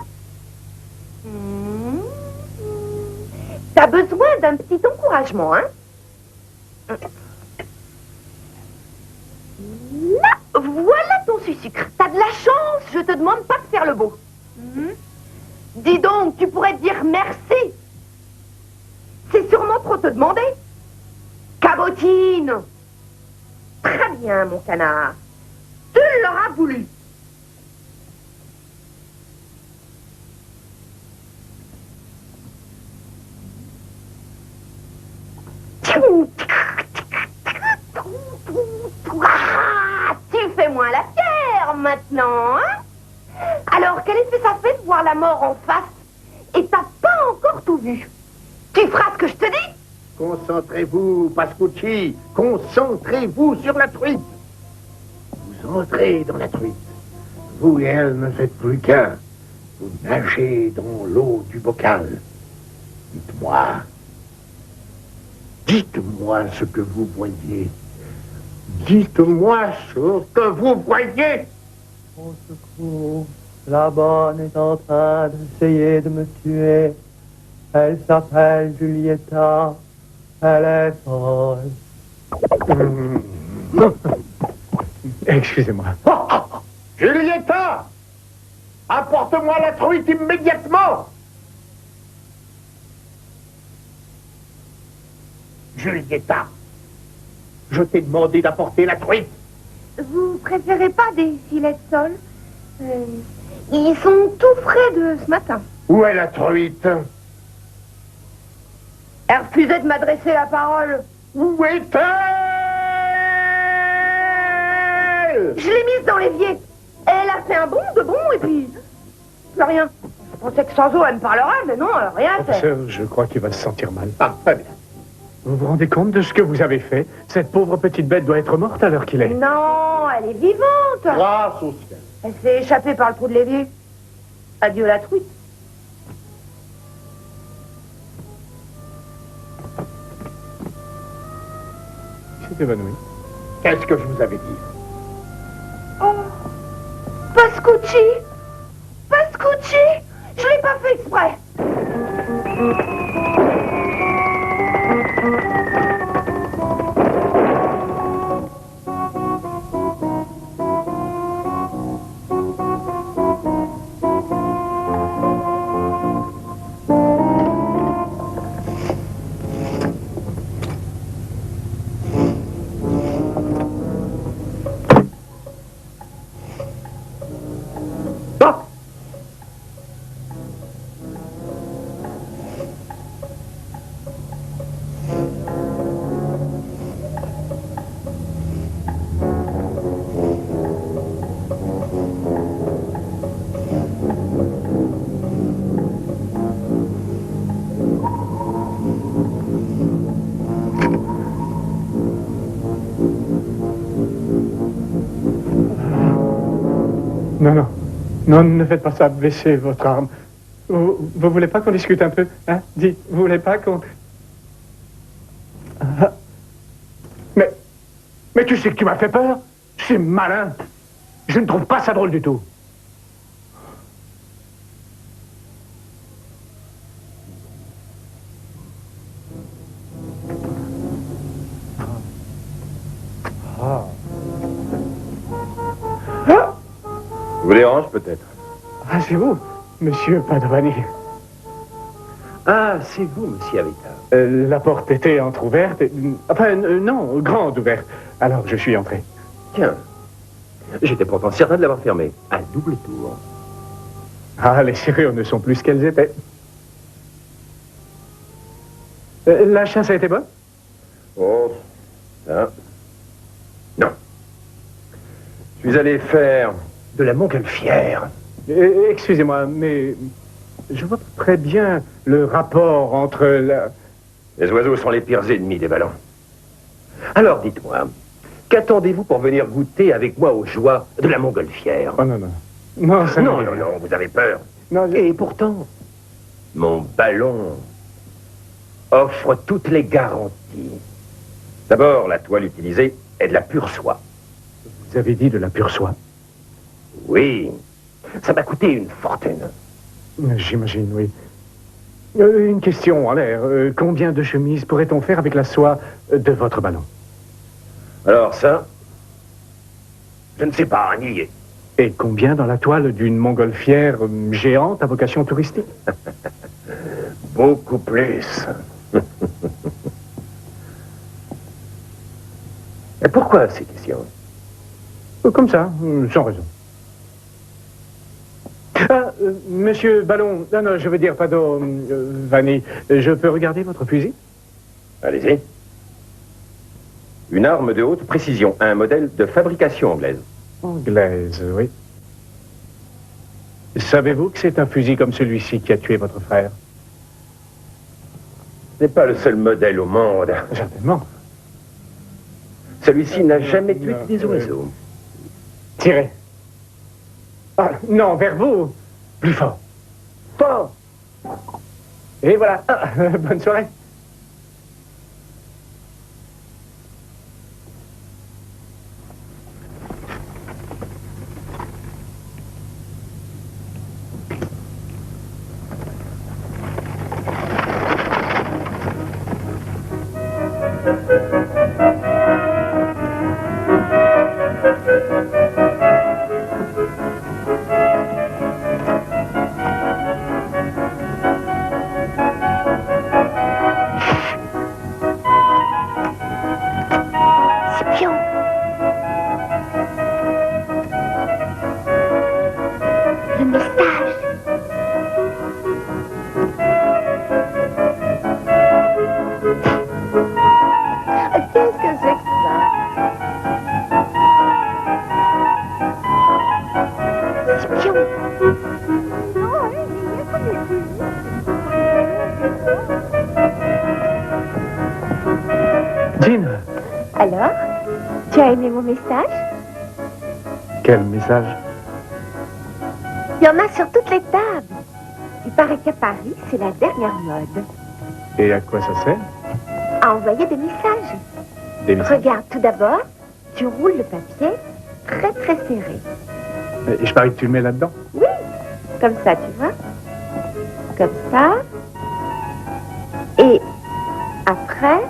[SPEAKER 6] T'as besoin d'un petit encouragement, hein? Là, voilà ton sucre. T'as de la chance, je te demande pas de faire le beau. Dis donc, tu pourrais dire merci. C'est sûrement trop te demander. Cabotine. Très bien, mon canard. Tu l'auras voulu. Tu fais moins la fière maintenant, hein? Alors, quel effet ça fait de voir la mort en face et t'as pas encore tout vu? Tu feras ce que je te dis?
[SPEAKER 2] Concentrez-vous, Pascucci. Concentrez-vous sur la truite. Vous entrez dans la truite. Vous et elle ne faites plus qu'un. Vous nagez dans l'eau du bocal. Dites-moi. Dites-moi ce que vous voyez. Dites-moi ce que vous voyez.
[SPEAKER 11] Au secours, la bonne est en train d'essayer de me tuer. Elle s'appelle Julieta. Elle est folle.
[SPEAKER 9] Excusez-moi.
[SPEAKER 2] Julieta! Apporte-moi la truite immédiatement! Julieta, je t'ai demandé d'apporter la truite.
[SPEAKER 6] Vous préférez pas des filets de sol? Ils sont tout frais de ce matin.
[SPEAKER 2] Où est la truite?
[SPEAKER 6] Elle refusait de m'adresser la parole.
[SPEAKER 2] Où est-elle?
[SPEAKER 6] Je l'ai mise dans l'évier. Elle a fait un bond, de bond, et puis... plus rien. Je pensais que sans eau, elle me parlerait, mais non, elle a rien fait.
[SPEAKER 9] Professeur, je crois qu'il va se sentir mal.
[SPEAKER 2] Ah, très bien.
[SPEAKER 9] Vous vous rendez compte de ce que vous avez fait? Cette pauvre petite bête doit être morte à l'heure qu'il est.
[SPEAKER 6] Non, elle est vivante.
[SPEAKER 2] Grâce au ciel.
[SPEAKER 6] Elle s'est échappée par le trou de l'évier. Adieu la truite.
[SPEAKER 9] Il s'est évanoui.
[SPEAKER 2] Qu'est-ce que je vous avais dit?
[SPEAKER 6] Oh, Pascucci! Pascucci! Je l'ai pas fait exprès.
[SPEAKER 9] Non, non. Non, ne faites pas ça. Baissez votre arme. Vous voulez pas qu'on discute un peu? Hein? Dites, vous voulez pas qu'on... Ah. Mais tu sais que tu m'as fait peur? C'est malin. Je ne trouve pas ça drôle du tout.
[SPEAKER 8] Vous dérange peut-être?
[SPEAKER 9] Ah, c'est vous, monsieur Padovani.
[SPEAKER 8] Ah, c'est vous, monsieur Avita.
[SPEAKER 9] La porte était entr'ouverte. Enfin, non, grande ouverte. Alors, je suis entré.
[SPEAKER 8] Tiens, j'étais pourtant certain de l'avoir fermée. À double tour.
[SPEAKER 9] Ah, les serrures ne sont plus ce qu'elles étaient. La chasse a été bonne?
[SPEAKER 8] Oh, ça... Non. Je suis allé faire de la montgolfière.
[SPEAKER 9] Excusez-moi, mais je vois pas très bien le rapport entre la...
[SPEAKER 8] Les oiseaux sont les pires ennemis des ballons. Alors, dites-moi, qu'attendez-vous pour venir goûter avec moi aux joies de la montgolfière?
[SPEAKER 9] Oh non, non. Non, ça
[SPEAKER 8] non, non, non, vous avez peur.
[SPEAKER 9] Non,
[SPEAKER 8] Et pourtant, mon ballon offre toutes les garanties. D'abord, la toile utilisée est de la pure soie.
[SPEAKER 9] Vous avez dit de la pure soie?
[SPEAKER 8] Oui, ça m'a coûté une fortune.
[SPEAKER 9] J'imagine, oui.
[SPEAKER 7] Une question en l'air. Combien de chemises pourrait-on faire avec la soie de votre ballon?
[SPEAKER 8] Alors ça, je ne sais pas, n'y est.
[SPEAKER 7] Et combien dans la toile d'une montgolfière géante à vocation touristique?
[SPEAKER 8] Beaucoup plus. Et pourquoi ces questions?
[SPEAKER 7] Comme ça, sans raison. Ah, monsieur Ballon, non, je veux dire, pardon, Vanny, je peux regarder votre fusil?
[SPEAKER 8] Allez-y. Une arme de haute précision, un modèle de fabrication anglaise.
[SPEAKER 7] Anglaise, oui. Savez-vous que c'est un fusil comme celui-ci qui a tué votre frère?
[SPEAKER 8] Ce n'est pas le seul modèle au monde.
[SPEAKER 7] Certainement.
[SPEAKER 8] Celui-ci n'a jamais tué que des oiseaux.
[SPEAKER 7] Tirez. Ah, non, vers vous. Plus fort. Fort. Et voilà. Ah, bonne soirée. Jean.
[SPEAKER 1] Alors, tu as aimé mon message?
[SPEAKER 7] Quel message?
[SPEAKER 1] Il y en a sur toutes les tables. Il paraît qu'à Paris, c'est la dernière mode.
[SPEAKER 7] Et à quoi ça sert?
[SPEAKER 1] À envoyer des messages.
[SPEAKER 7] Des messages?
[SPEAKER 1] Regarde, tout d'abord, tu roules le papier très très serré.
[SPEAKER 7] Et je parie que tu le mets là-dedans?
[SPEAKER 1] Oui, comme ça, tu vois. Comme ça. Et après,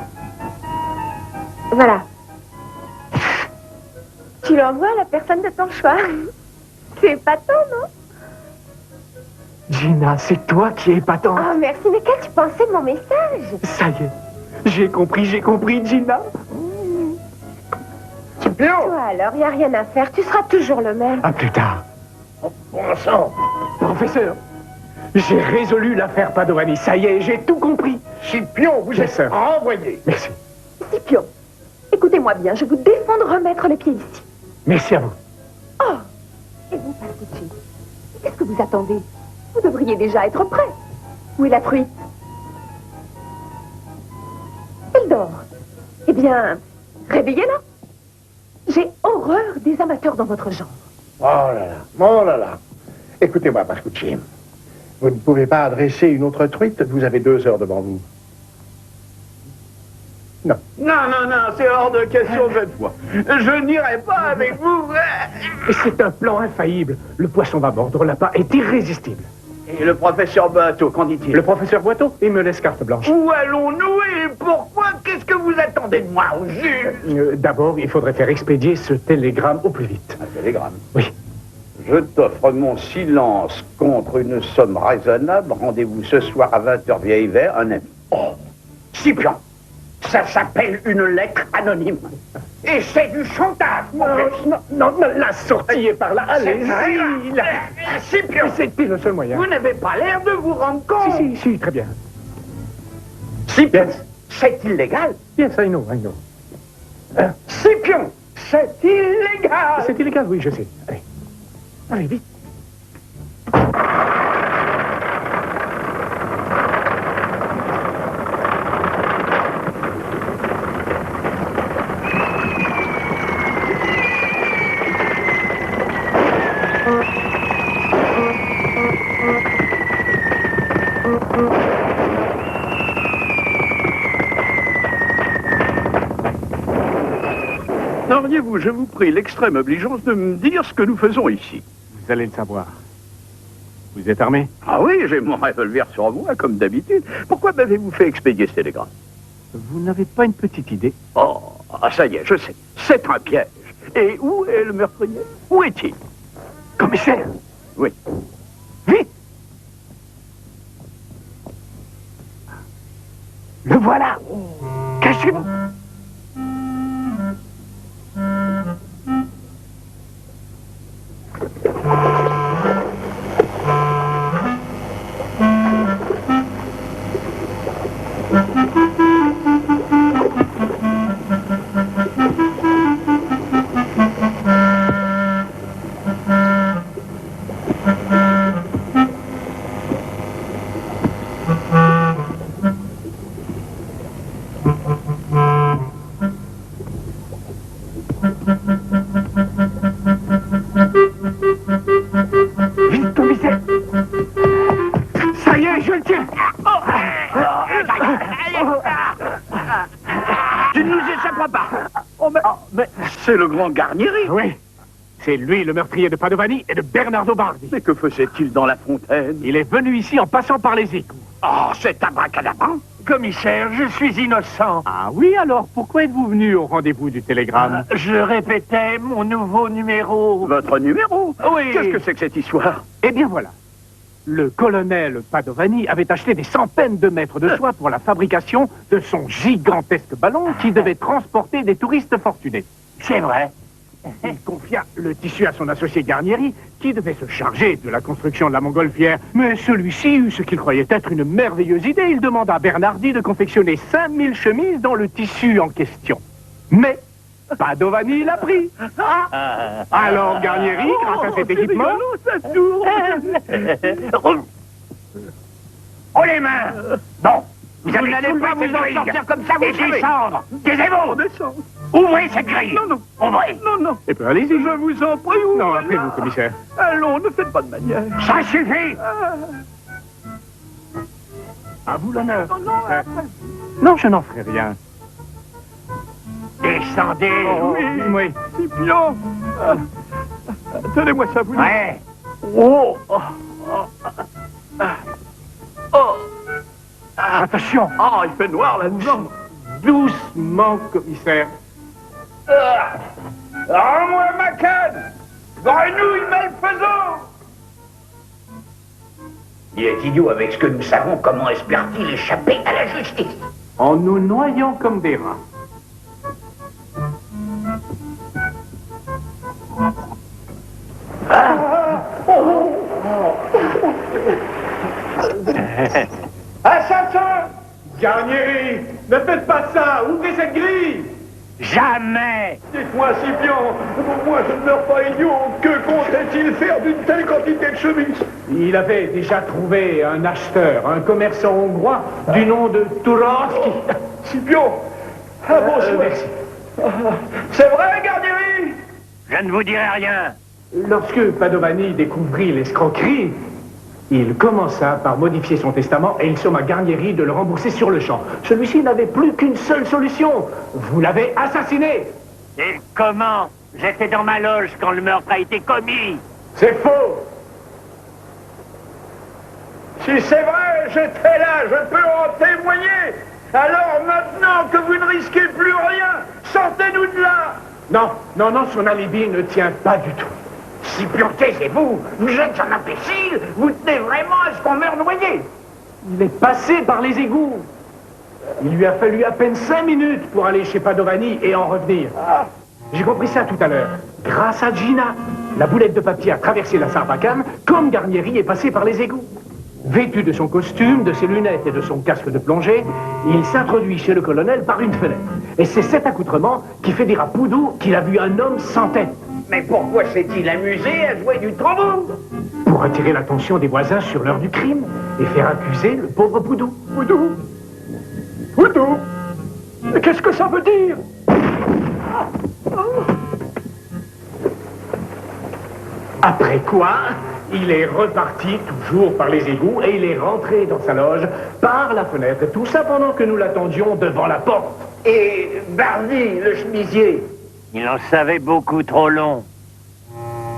[SPEAKER 1] voilà. Tu l'envoies à la personne de ton choix. C'est épatant, non?
[SPEAKER 7] Gina, c'est toi qui es épatante.
[SPEAKER 1] Oh, merci, mais qu'as-tu pensé de mon message?
[SPEAKER 7] Ça y est, j'ai compris, Gina.
[SPEAKER 1] Toi alors, il n'y a rien à faire, tu seras toujours le même.
[SPEAKER 7] À plus tard.
[SPEAKER 8] Bon sang.
[SPEAKER 7] Professeur, j'ai résolu l'affaire Padovani. Ça y est, j'ai tout compris.
[SPEAKER 2] Scipion, vous êtes renvoyé.
[SPEAKER 7] Merci.
[SPEAKER 1] Scipion, écoutez-moi bien, je vous défends de remettre les pieds ici.
[SPEAKER 7] Merci à vous.
[SPEAKER 1] Oh, et vous, Pascucci, qu'est-ce que vous attendez? Vous devriez déjà être prêt. Où est la truite? Elle dort. Eh bien, réveillez-la. J'ai horreur des amateurs dans votre genre.
[SPEAKER 2] Oh là là, oh là là. Écoutez-moi, Pascucci. Vous ne pouvez pas adresser une autre truite, vous avez 2 heures devant vous. Non.
[SPEAKER 3] Non, c'est hors de question cette fois. Je n'irai pas avec vous.
[SPEAKER 7] C'est un plan infaillible. Le poisson va mordre, l'appât est irrésistible.
[SPEAKER 3] Et le professeur Bateau, qu'en dit-il?
[SPEAKER 7] Le professeur Boiteau, il me laisse carte blanche.
[SPEAKER 3] Où allons-nous et pourquoi? Qu'est-ce que vous attendez de moi, au juge?
[SPEAKER 7] D'abord, il faudrait faire expédier ce télégramme au plus vite.
[SPEAKER 3] Un télégramme?
[SPEAKER 7] Oui.
[SPEAKER 3] Je t'offre mon silence contre une somme raisonnable. Rendez-vous ce soir à 20h vieille vert, un ami. Oh, Scipion, ça s'appelle une lettre anonyme. Et c'est du chantage, mon fils.
[SPEAKER 7] Non, la sortie est par là. Allez-y.
[SPEAKER 3] Scipion,
[SPEAKER 7] C'était le seul moyen.
[SPEAKER 3] vous n'avez pas l'air de vous rendre compte.
[SPEAKER 7] Si, très bien.
[SPEAKER 3] Scipion, c'est illégal.
[SPEAKER 7] Yes, I know.
[SPEAKER 3] Scipion, c'est illégal.
[SPEAKER 7] C'est illégal, oui, je sais. Allez, vite.
[SPEAKER 3] Auriez-vous, je vous prie, l'extrême obligeance de me dire ce que nous faisons ici?
[SPEAKER 7] Vous allez le savoir. Vous êtes armé?
[SPEAKER 3] Ah oui, j'ai mon revolver sur moi, comme d'habitude. Pourquoi m'avez-vous fait expédier ce télégramme?
[SPEAKER 7] Vous n'avez pas une petite idée?
[SPEAKER 3] Oh, ça y est, je sais. C'est un piège. Et où est le meurtrier? Où est-il?
[SPEAKER 7] Commissaire!
[SPEAKER 3] Oui.
[SPEAKER 7] Vite! Le voilà! Cachez-vous! Vite, commissaire! Ça y est, je le tiens!
[SPEAKER 3] Tu ne nous échapperas pas. Oh, mais c'est le grand Garnieri.
[SPEAKER 7] Oui, c'est lui le meurtrier de Padovani et de Bernardo Bardi.
[SPEAKER 3] Mais que faisait-il dans la fontaine?
[SPEAKER 7] Il est venu ici en passant par les égouts.
[SPEAKER 3] Oh, c'est abracadabra.
[SPEAKER 4] Commissaire, je suis innocent.
[SPEAKER 7] Ah oui, alors pourquoi êtes-vous venu au rendez-vous du télégramme?
[SPEAKER 4] Je répétais mon nouveau numéro.
[SPEAKER 3] Votre numéro?
[SPEAKER 4] Oui.
[SPEAKER 3] Qu'est-ce que c'est que cette histoire?
[SPEAKER 7] Eh bien voilà. Le colonel Padovani avait acheté des centaines de mètres de soie pour la fabrication de son gigantesque ballon qui devait transporter des touristes fortunés.
[SPEAKER 4] C'est vrai.
[SPEAKER 7] Il confia le tissu à son associé Garnieri, qui devait se charger de la construction de la montgolfière. Mais celui-ci eut ce qu'il croyait être une merveilleuse idée. Il demanda à Bernardi de confectionner 5000 chemises dans le tissu en question. Mais Padovani l'a pris. Alors Garnieri, grâce à cet équipement...
[SPEAKER 4] Oh les mains! Bon, vous n'allez pas vous en sortir comme ça, vous descendre! Taisez-vous! Ouvrez cette grille!
[SPEAKER 3] Non, non.
[SPEAKER 4] Ouvrez!
[SPEAKER 3] Non, non.
[SPEAKER 7] Eh bien, allez-y.
[SPEAKER 3] Je vous en prie, ouvrez.
[SPEAKER 7] Non, après vous, commissaire.
[SPEAKER 3] Allons, ne faites pas de manière.
[SPEAKER 4] Ça suffit!
[SPEAKER 7] À vous l'honneur.
[SPEAKER 3] Non, non,
[SPEAKER 7] Non, je n'en ferai rien.
[SPEAKER 4] Descendez!
[SPEAKER 7] Oui.
[SPEAKER 3] Scipion. Tenez-moi ça, vous.
[SPEAKER 4] Ouais!
[SPEAKER 3] Oh, oh, oh.
[SPEAKER 7] Attention.
[SPEAKER 3] Ah, il fait noir là-dedans.
[SPEAKER 7] Doucement, commissaire.
[SPEAKER 3] Rends-moi ma canne! Grenouille malfaisant!
[SPEAKER 8] Il est idiot avec ce que nous savons. Comment espère-t-il échapper à la justice?
[SPEAKER 7] En nous noyant comme des rats.
[SPEAKER 3] Assassin! Garnieri, ne faites pas ça! Ouvrez cette grille!
[SPEAKER 4] Jamais!
[SPEAKER 3] Dites-moi, Scipion, moi je ne meurs pas idiot, que comptait-il faire d'une telle quantité de chemises?
[SPEAKER 7] Il avait déjà trouvé un acheteur, un commerçant hongrois du nom de Turovski.
[SPEAKER 3] Scipion! Ah bonsoir!
[SPEAKER 7] Merci.
[SPEAKER 3] C'est vrai, Garnieri?
[SPEAKER 4] Je ne vous dirai rien.
[SPEAKER 7] Lorsque Padovani découvrit l'escroquerie, il commença par modifier son testament et il somma Garnieri de le rembourser sur le champ. Celui-ci n'avait plus qu'une seule solution. Vous l'avez assassiné.
[SPEAKER 4] Et comment? J'étais dans ma loge quand le meurtre a été commis.
[SPEAKER 7] C'est faux.
[SPEAKER 3] Si c'est vrai, j'étais là, je peux en témoigner. Alors maintenant que vous ne risquez plus rien, sortez-nous de là.
[SPEAKER 7] Non, non, non, son alibi ne tient pas du tout.
[SPEAKER 4] Scipion, taisez-vous! Vous êtes un imbécile! Vous tenez vraiment à ce qu'on meure noyé!
[SPEAKER 7] Il est passé par les égouts. Il lui a fallu à peine 5 minutes pour aller chez Padovani et en revenir. J'ai compris ça tout à l'heure. Grâce à Gina, la boulette de papier a traversé la Sarbacane, comme Garnieri est passé par les égouts. Vêtu de son costume, de ses lunettes et de son casque de plongée, il s'introduit chez le colonel par une fenêtre. Et c'est cet accoutrement qui fait dire à Poudou qu'il a vu un homme sans tête.
[SPEAKER 4] Mais pourquoi s'est-il amusé à jouer du tambour?
[SPEAKER 7] Pour attirer l'attention des voisins sur l'heure du crime et faire accuser le pauvre Poudou.
[SPEAKER 3] Poudou? Poudou? Mais qu'est-ce que ça veut dire?
[SPEAKER 7] Après quoi, il est reparti toujours par les égouts et il est rentré dans sa loge par la fenêtre. Tout ça pendant que nous l'attendions devant la porte.
[SPEAKER 4] Et Bardi, le chemisier? Il en savait beaucoup trop long.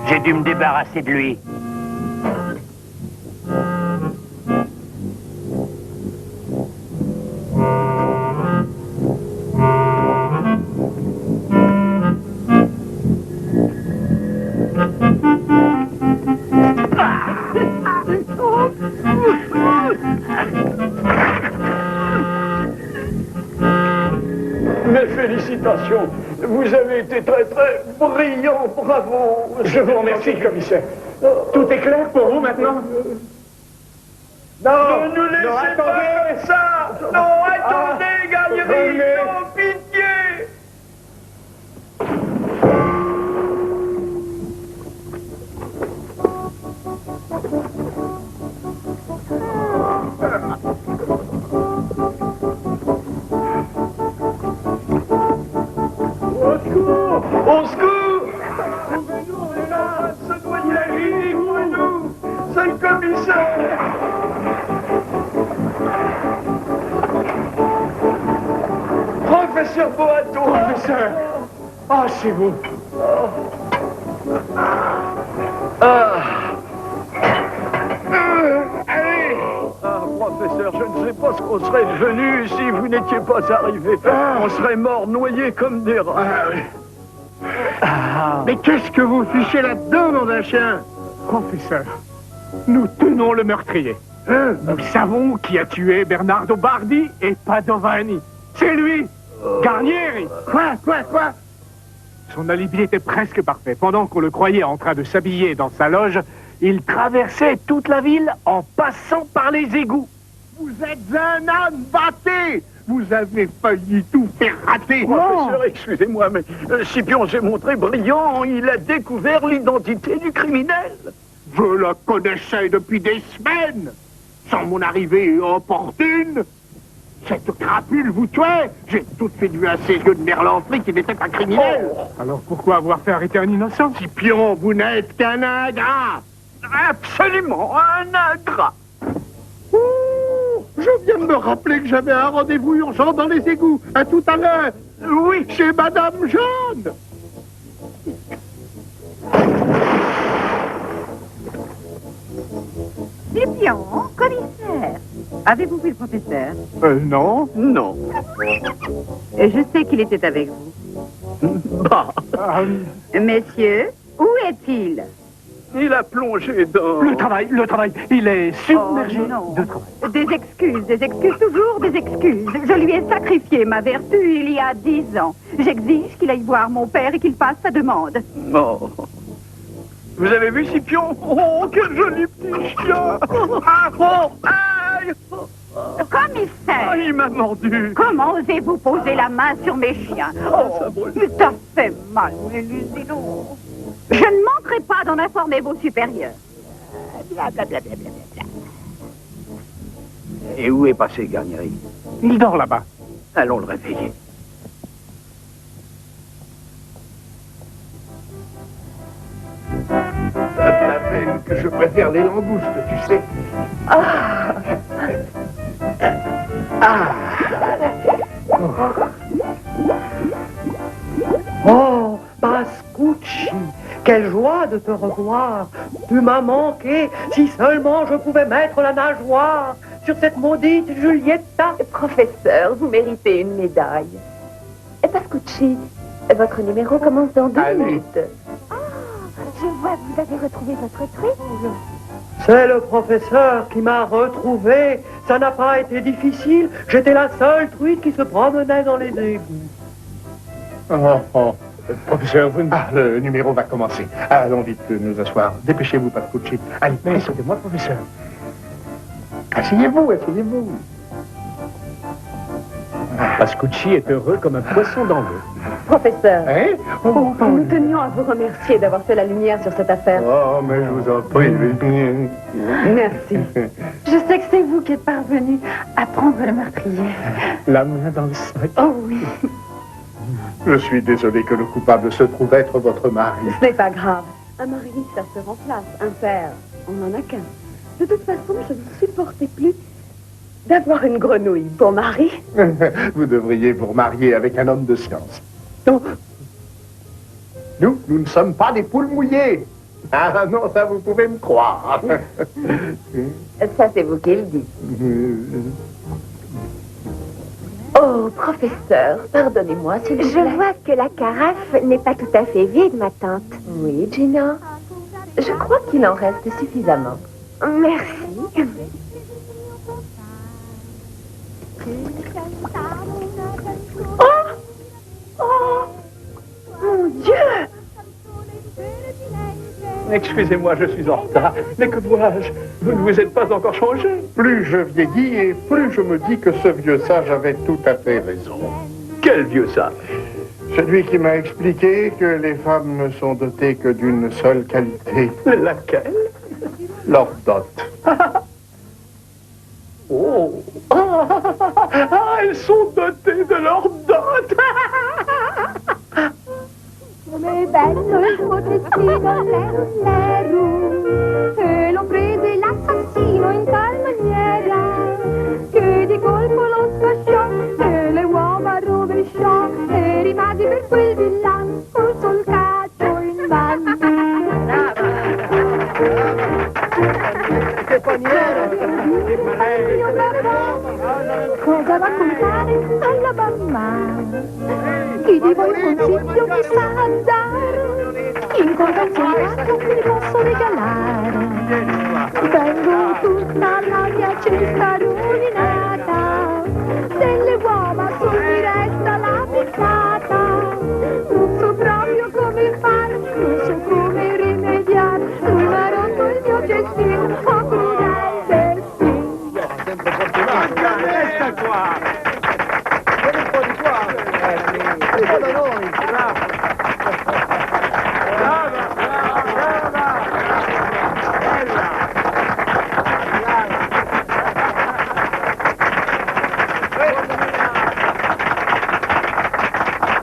[SPEAKER 4] J'ai dû me débarrasser de lui.
[SPEAKER 3] Vous avez été très brillant, bravo.
[SPEAKER 9] Je vous remercie, commissaire. Tout est clair pour vous maintenant?
[SPEAKER 3] Non, ne nous laissez pas faire ça. Non, attendez, Garnieri, non, pitié. Au secours! Trouvez-nous, on est là! Ce doyen, trouvez-nous! C'est le commissaire! Professeur Boato!
[SPEAKER 9] Professeur! Ah, c'est vous!
[SPEAKER 3] Allez! Ah, professeur, je ne sais pas ce qu'on serait devenu si vous n'étiez pas arrivé. On serait morts noyés comme des rats.
[SPEAKER 2] Mais qu'est-ce que vous fichez là-dedans, nom d'un chien?
[SPEAKER 7] Professeur, nous tenons le meurtrier. Nous savons qui a tué Bernardo Bardi et Padovani. C'est lui, Garnieri.
[SPEAKER 2] Quoi?
[SPEAKER 7] Son alibi était presque parfait. Pendant qu'on le croyait en train de s'habiller dans sa loge, il traversait toute la ville en passant par les égouts.
[SPEAKER 2] Vous êtes un âne batté! Vous avez failli tout faire rater!
[SPEAKER 3] Professeur, excusez-moi, mais Scipion s'est montré brillant. Il a découvert l'identité du criminel.
[SPEAKER 2] Je le connaissais depuis des semaines! Sans mon arrivée opportune! Cette crapule vous tuait! J'ai tout de suite vu à ses yeux de merlanterie qu'il était un criminel!
[SPEAKER 7] Alors pourquoi avoir fait arrêter un innocent?
[SPEAKER 2] Scipion, vous n'êtes qu'un ingrat!
[SPEAKER 3] Absolument, un ingrat.
[SPEAKER 2] Je viens de me rappeler que j'avais un rendez-vous urgent dans les égouts. À tout à l'heure. Oui, chez Madame Jeanne.
[SPEAKER 10] Scipion, commissaire. Avez-vous vu le professeur?
[SPEAKER 7] Non.
[SPEAKER 3] Non.
[SPEAKER 10] Je sais qu'il était avec vous.
[SPEAKER 3] Bah,
[SPEAKER 10] Messieurs, où est-il?
[SPEAKER 3] il a plongé dans...
[SPEAKER 7] Le travail. Il est submergé
[SPEAKER 10] non.
[SPEAKER 7] de travail.
[SPEAKER 10] Des excuses, toujours des excuses. Je lui ai sacrifié ma vertu il y a 10 ans. J'exige qu'il aille voir mon père et qu'il fasse sa demande.
[SPEAKER 3] Oh. Vous avez vu Scipion? Oh, quel joli petit chien! Ah, oh, aïe!
[SPEAKER 10] Commissaire!
[SPEAKER 3] Il m'a mordu!
[SPEAKER 10] Comment osez-vous poser la main sur mes chiens?
[SPEAKER 3] Ça brûle.
[SPEAKER 10] Il t'a fait mal, Mélusino. Je ne manquerai pas d'en informer vos supérieurs.
[SPEAKER 8] Et où est passé Garnieri?
[SPEAKER 7] Il dort là-bas.
[SPEAKER 8] Allons le réveiller.
[SPEAKER 2] La peine que je préfère les langoustes, tu sais.
[SPEAKER 11] Oh, Pascucci, quelle joie de te revoir. Tu m'as manqué. Si seulement je pouvais mettre la nageoire sur cette maudite Giulietta.
[SPEAKER 1] Professeur, vous méritez une médaille. Et Pascucci, votre numéro commence dans 2
[SPEAKER 2] Allez.
[SPEAKER 1] minutes.
[SPEAKER 10] Je vois que vous avez retrouvé votre truc.
[SPEAKER 11] C'est le professeur qui m'a retrouvé. Ça n'a pas été difficile. J'étais la seule truite qui se promenait dans les égouts.
[SPEAKER 2] Professeur, le numéro va commencer. Allons vite nous asseoir. Dépêchez-vous, Pascucci. Allez,
[SPEAKER 7] Aidez-moi, professeur.
[SPEAKER 2] Asseyez-vous.
[SPEAKER 9] Pascucci est heureux comme un poisson dans l'eau.
[SPEAKER 1] Professeur,
[SPEAKER 2] Hein?
[SPEAKER 1] nous tenions à vous remercier d'avoir fait la lumière sur cette affaire.
[SPEAKER 2] Oh, mais je vous en prie.
[SPEAKER 1] Merci. Je sais que c'est vous qui êtes parvenu à prendre le meurtrier.
[SPEAKER 9] La main dans le sac.
[SPEAKER 1] Oh oui,
[SPEAKER 2] Je suis désolé que le coupable se trouve être votre mari.
[SPEAKER 1] ce n'est pas grave. Un mari, ça se remplace. Un père, on n'en a qu'un. De toute façon, je ne supportais plus d'avoir une grenouille pour mari.
[SPEAKER 2] Vous devriez vous marier avec un homme de science. Non. Nous ne sommes pas des poules mouillées. Ah non, ça vous pouvez me croire.
[SPEAKER 1] Ça, c'est vous qui le dites. Oh, professeur, pardonnez-moi s'il vous plaît.
[SPEAKER 12] Je vois que la carafe n'est pas tout à fait vide, ma tante.
[SPEAKER 1] Oui, Gina. Je crois qu'il en reste suffisamment.
[SPEAKER 12] Merci.
[SPEAKER 3] Excusez-moi, je suis en retard. Mais que vois-je? Vous ne vous êtes pas encore changé.
[SPEAKER 2] Plus je vieillis et plus je me dis que ce vieux sage avait tout à fait raison.
[SPEAKER 3] Quel vieux sage?
[SPEAKER 2] Celui qui m'a expliqué que les femmes ne sont dotées que d'une seule qualité.
[SPEAKER 3] Laquelle?
[SPEAKER 2] Leur dot.
[SPEAKER 3] Oh! Ah, elles sont dotées de leur dot!
[SPEAKER 10] Come bello il tuo cestino, l'ero, e l'ho preso l'assassino in tal maniera che di colpo lo sfasciò e le uova rovesciò e rimasi per quel villano col sol caccio in mano.
[SPEAKER 11] Che paniera!
[SPEAKER 10] Cosa raccontare alla mamma? Chi di voi consiglio mi sa andare? In convenzione vi posso regalare. Vengo tutta la mia cesta rovinata, delle uova sul mi resta la piccata. Non so proprio come fare, non so come rimediare, lui m'ha rotto il mio cestino, ho crudel destino.
[SPEAKER 11] Sempre fortunato. Resta qua! Vieni un po' di qua! Vieni da noi!